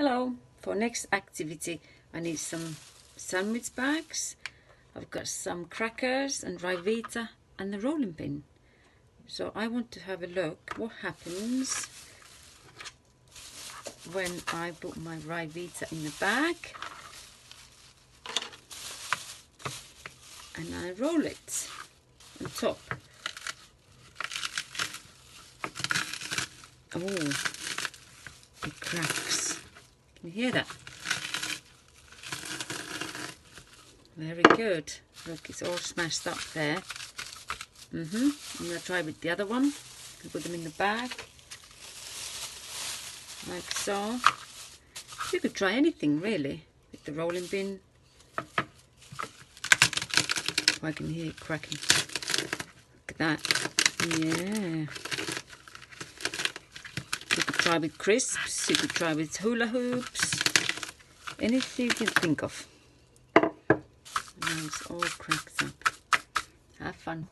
Hello, for next activity I need some sandwich bags. I've got some crackers and Rivita and the rolling pin. So I want to have a look what happens when I put my Rivita in the bag and I roll it on top. Oh, it cracks. Can you hear that? Very good. Look, it's all smashed up there. I'm going to try with the other one. I'll put them in the bag. Like so. You could try anything really with the rolling pin. Oh, I can hear it cracking. Look at that. Yeah. You could try with crisps. You could try with hula hoops. Anything you can think of. Now it's all cracked up. Have fun.